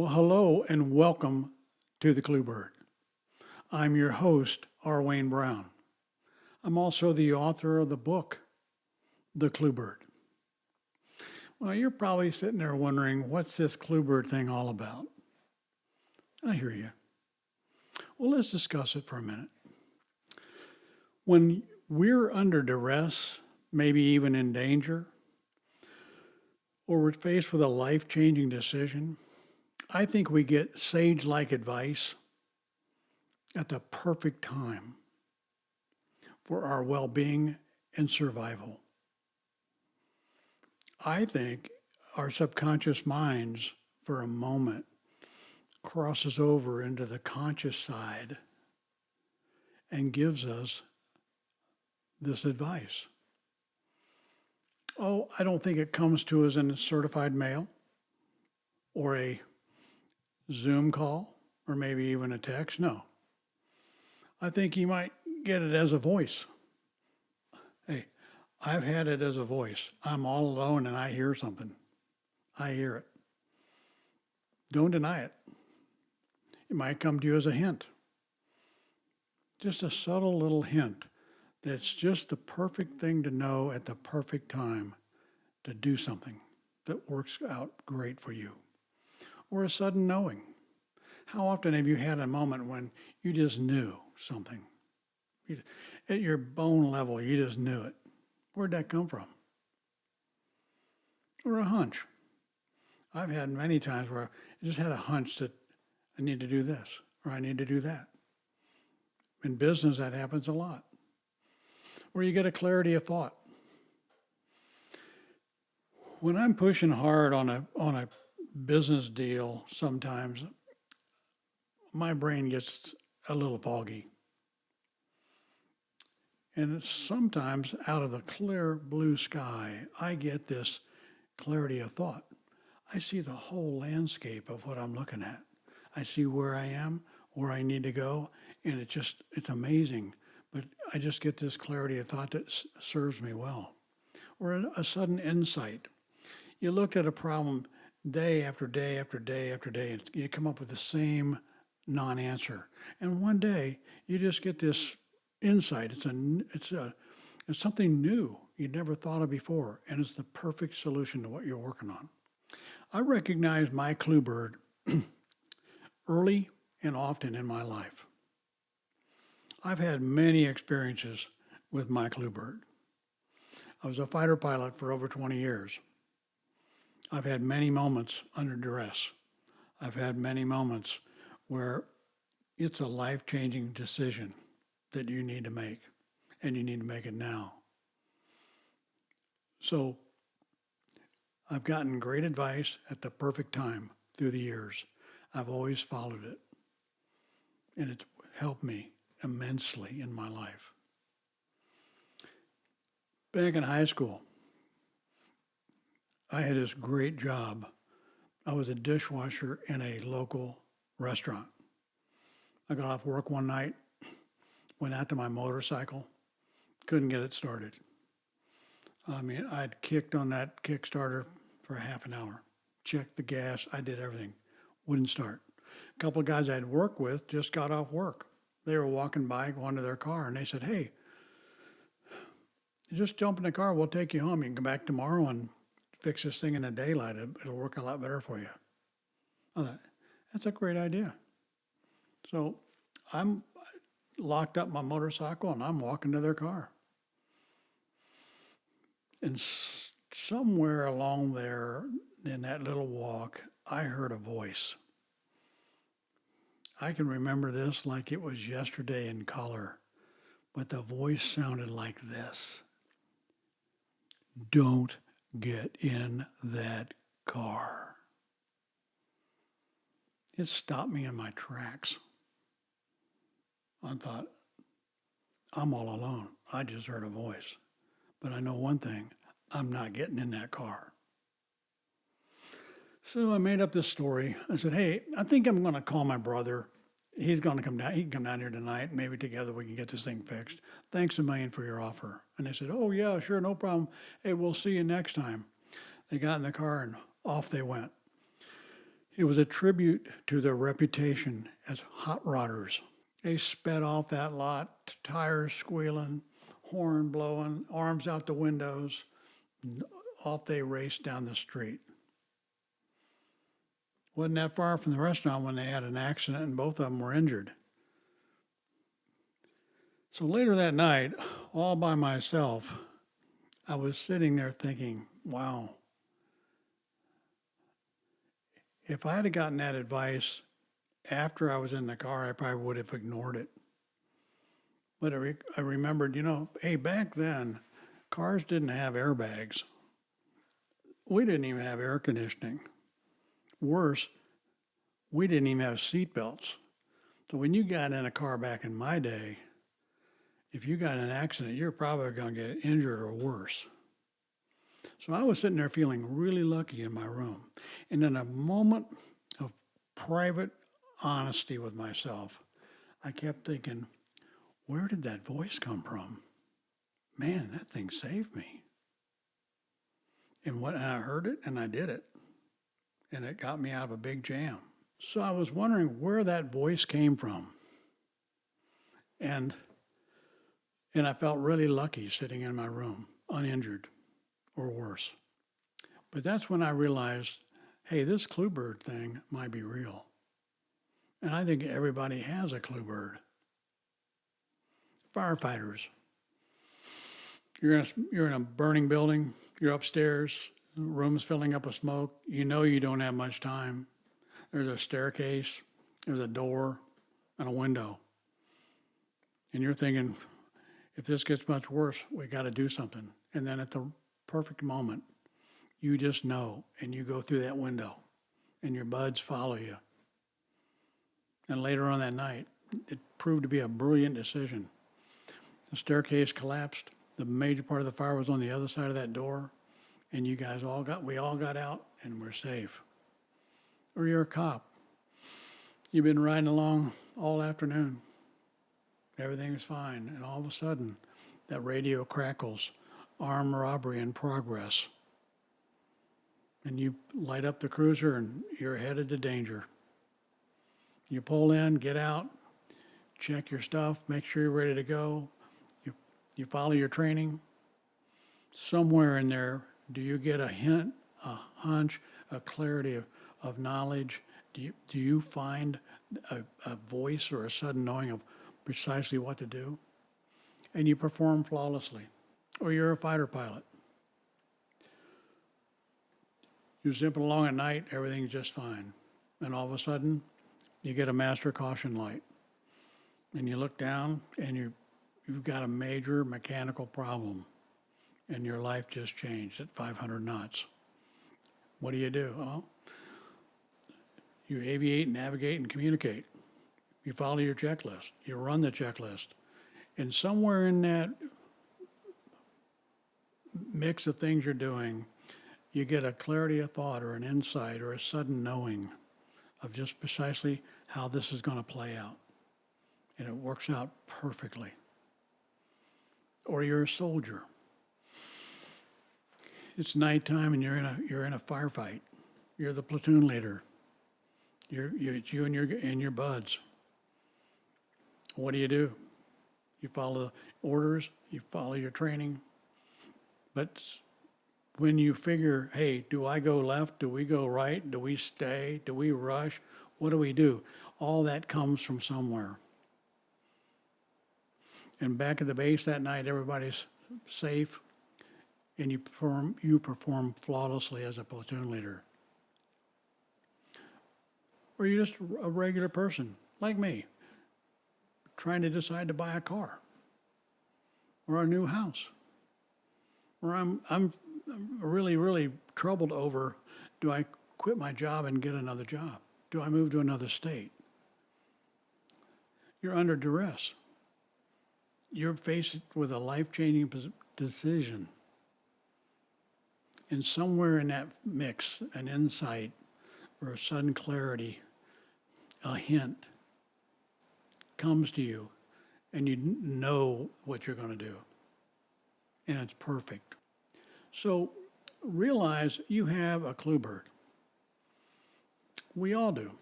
Well, hello and welcome to the Clue Bird. I'm your host, R. Wayne Browne. I'm also the author of the book, The Clue Bird. Well, you're probably sitting there wondering, what's this Clue Bird thing all about? I hear you. Well, let's discuss it for a minute. When we're under duress, maybe even in danger, or we're faced with a life-changing decision, I think we get sage-like advice at the perfect time for our well-being and survival. I think our subconscious minds, for a moment, crosses over into the conscious side and gives us this advice. Oh, I don't think it comes to us in a certified mail or a Zoom call or maybe even a text. No. I think you might get it as a voice. Hey, I've had it as a voice. I'm all alone and I hear something. I hear it. Don't deny it. It might come to you as a hint. Just a subtle little hint that's just the perfect thing to know at the perfect time to do something that works out great for you. Or a sudden knowing. How often have you had a moment when you just knew something? At your bone level, you just knew it. Where'd that come from? Or a hunch. I've had many times where I just had a hunch that I need to do this or I need to do that. In business, that happens a lot. Or you get a clarity of thought. When I'm pushing hard on a business deal, sometimes my brain gets a little foggy. And sometimes out of the clear blue sky, I get this clarity of thought. I see the whole landscape of what I'm looking at. I see where I am, where I need to go, and it's amazing. But I just get this clarity of thought that serves me well. Or a sudden insight. You looked at a problem day after day after day after day, and you come up with the same non-answer. And one day, you just get this insight. It's something new you'd never thought of before, and it's the perfect solution to what you're working on. I recognize my clue bird early and often in my life. I've had many experiences with my clue bird. I was a fighter pilot for over 20 years. I've had many moments under duress. I've had many moments where it's a life-changing decision that you need to make, and you need to make it now. So I've gotten great advice at the perfect time through the years. I've always followed it, and it's helped me immensely in my life. Back in high school, I had this great job. I was a dishwasher in a local restaurant. I got off work one night, went out to my motorcycle, couldn't get it started. I'd kicked on that Kickstarter for half an hour, checked the gas, I did everything, wouldn't start. A couple of guys I'd worked with just got off work. They were walking by, going to their car, and they said, "Hey, just jump in the car, we'll take you home. You can come back tomorrow and fix this thing in the daylight. It'll work a lot better for you." I thought, that's a great idea. So I'm locked up my motorcycle and I'm walking to their car. And somewhere along there in that little walk, I heard a voice. I can remember this like it was yesterday in color, but the voice sounded like this: "Don't get in that car." It stopped me in my tracks. I thought, I'm all alone. I just heard a voice. But I know one thing, I'm not getting in that car. So I made up this story. I said, hey, I think I'm going to call my brother. He's going to come down. He can come down here tonight. Maybe together we can get this thing fixed. Thanks a million for your offer. And they said, oh, yeah, sure, no problem. Hey, we'll see you next time. They got in the car and off they went. It was a tribute to their reputation as hot rodders. They sped off that lot, tires squealing, horn blowing, arms out the windows, and off they raced down the street. Wasn't that far from the restaurant when they had an accident and both of them were injured. So later that night, all by myself, I was sitting there thinking, wow, if I had gotten that advice after I was in the car, I probably would have ignored it. But I remembered, hey, back then, cars didn't have airbags. We didn't even have air conditioning. Worse, we didn't even have seat belts. So when you got in a car back in my day, if you got in an accident, you're probably going to get injured or worse. So I was sitting there feeling really lucky in my room. And in a moment of private honesty with myself, I kept thinking, where did that voice come from? Man, that thing saved me. And I heard it and I did it. And it got me out of a big jam. So I was wondering where that voice came from. And I felt really lucky sitting in my room, uninjured or worse. But that's when I realized, hey, this clue bird thing might be real. And I think everybody has a clue bird. Firefighters. You're in a burning building, you're upstairs, the room's filling up with smoke, you know you don't have much time. There's a staircase, there's a door, and a window. And you're thinking, if this gets much worse, we got to do something. And then at the perfect moment, you just know, and you go through that window, and your buds follow you. And later on that night, it proved to be a brilliant decision. The staircase collapsed. The major part of the fire was on the other side of that door, and we all got out, and we're safe. Or you're a cop. You've been riding along all afternoon. Everything is fine, and all of a sudden, that radio crackles, armed robbery in progress. And you light up the cruiser, and you're headed to danger. You pull in, get out, check your stuff, make sure you're ready to go. You follow your training. Somewhere in there, do you get a hint, a hunch, a clarity of knowledge? Do you find a voice or a sudden knowing of precisely what to do? And you perform flawlessly. Or you're a fighter pilot. You're zipping along at night, everything's just fine. And all of a sudden, you get a master caution light. And you look down, and you've got a major mechanical problem. And your life just changed at 500 knots. What do? Well, you aviate, navigate, and communicate. You follow your checklist. You run the checklist. And somewhere in that mix of things you're doing, you get a clarity of thought or an insight or a sudden knowing of just precisely how this is going to play out. And it works out perfectly. Or you're a soldier. It's nighttime and you're in a firefight. You're the platoon leader. It's you and your buds. What do? You follow the orders, you follow your training. But when you figure, hey, do I go left? Do we go right? Do we stay? Do we rush? What do we do? All that comes from somewhere. And back at the base that night, everybody's safe, and you perform flawlessly as a platoon leader. Or you're just a regular person, like me, trying to decide to buy a car or a new house. Or I'm really, really troubled over, do I quit my job and get another job? Do I move to another state? You're under duress. You're faced with a life-changing decision. And somewhere in that mix, an insight or a sudden clarity, a hint comes to you, and you know what you're going to do. And it's perfect. So realize you have a clue bird. We all do.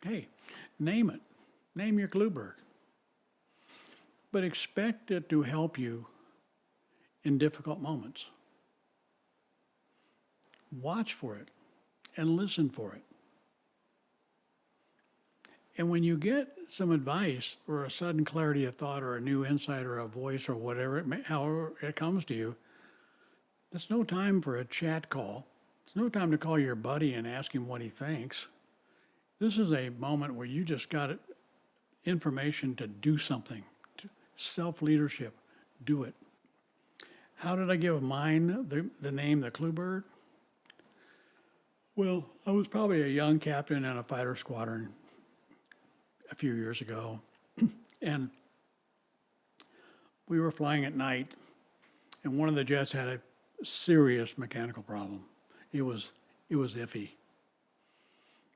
Hey, name it. Name your clue bird. But expect it to help you in difficult moments. Watch for it and listen for it. And when you get some advice or a sudden clarity of thought or a new insight or a voice or whatever, however it comes to you, there's no time for a chat call. There's no time to call your buddy and ask him what he thinks. This is a moment where you just got information to do something. Self-leadership. Do it. How did I give mine the name the Clue Bird? Well, I was probably a young captain in a fighter squadron a few years ago, and we were flying at night, and one of the jets had a serious mechanical problem. It was iffy.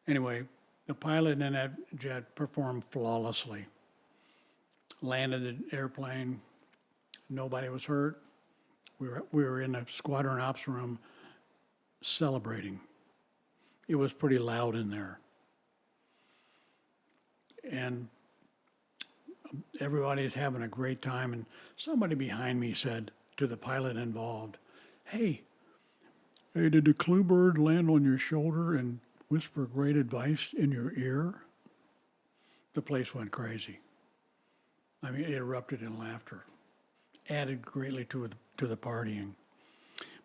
Anyway, the pilot in that jet performed flawlessly. Landed the airplane. Nobody was hurt. We were in the squadron ops room celebrating. It was pretty loud in there. And everybody's having a great time, and somebody behind me said to the pilot involved, hey, did the Clue Bird land on your shoulder and whisper great advice in your ear? The place went crazy. I mean, it erupted in laughter, added greatly to the partying.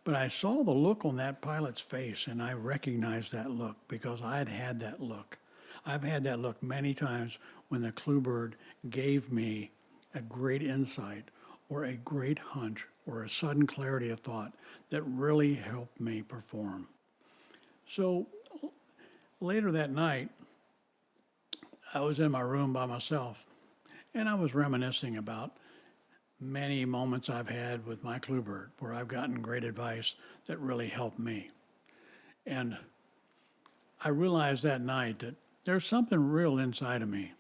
But I saw the look on that pilot's face, and I recognized that look because I'd had that look. I've had that look many times when the Clue Bird gave me a great insight or a great hunch or a sudden clarity of thought that really helped me perform. So later that night, I was in my room by myself, and I was reminiscing about many moments I've had with my Clue Bird where I've gotten great advice that really helped me. And I realized that night that there's something real inside of me.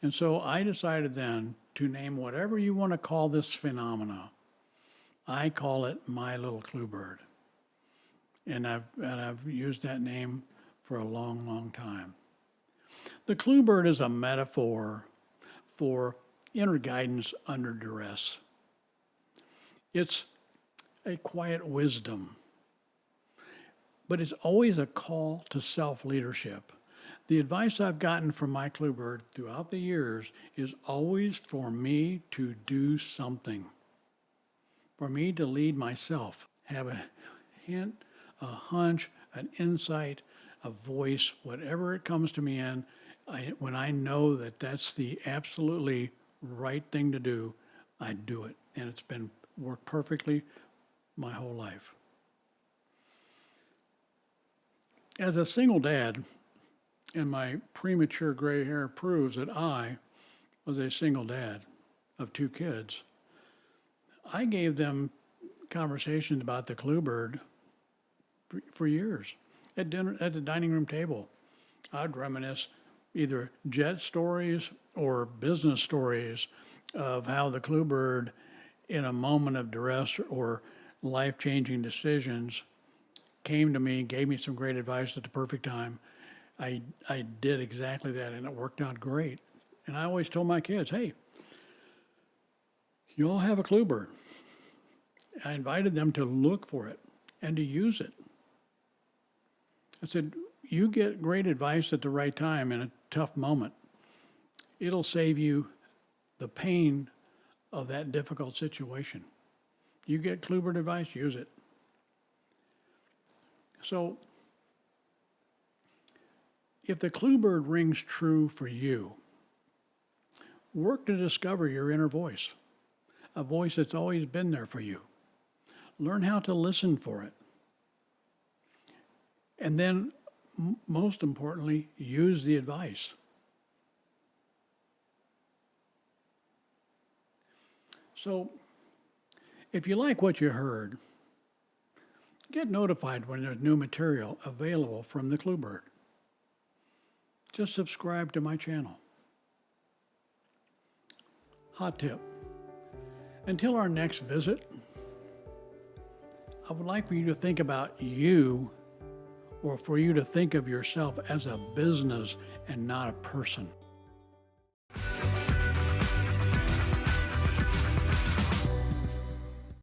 And so I decided then to name whatever you want to call this phenomena. I call it my little Clue Bird. And I've used that name for a long, long time. The Clue Bird is a metaphor for inner guidance under duress. It's a quiet wisdom, but it's always a call to self-leadership. The advice I've gotten from my Clue Bird throughout the years is always for me to do something, for me to lead myself, have a hint, a hunch, an insight, a voice, whatever it comes to me in, when I know that that's the absolutely right thing to do, I do it. And it's been worked perfectly my whole life. As a single dad, and my premature gray hair proves that I was a single dad of 2 kids, I gave them conversations about the Clue Bird for years. At dinner, at the dining room table, I'd reminisce either jet stories or business stories of how the Clue Bird, in a moment of duress or life-changing decisions, came to me, gave me some great advice at the perfect time. I did exactly that, and it worked out great. And I always told my kids, hey, you all have a Clue Bird. I invited them to look for it and to use it. I said, you get great advice at the right time in a tough moment. It'll save you the pain of that difficult situation. You get Clue Bird advice, use it. So, if the Clue Bird rings true for you, work to discover your inner voice, a voice that's always been there for you. Learn how to listen for it. And then, most importantly, use the advice. So, if you like what you heard, get notified when there's new material available from the Clue Bird. Just subscribe to my channel. Hot tip. Until our next visit, I would like for you to think about you or for you to think of yourself as a business and not a person.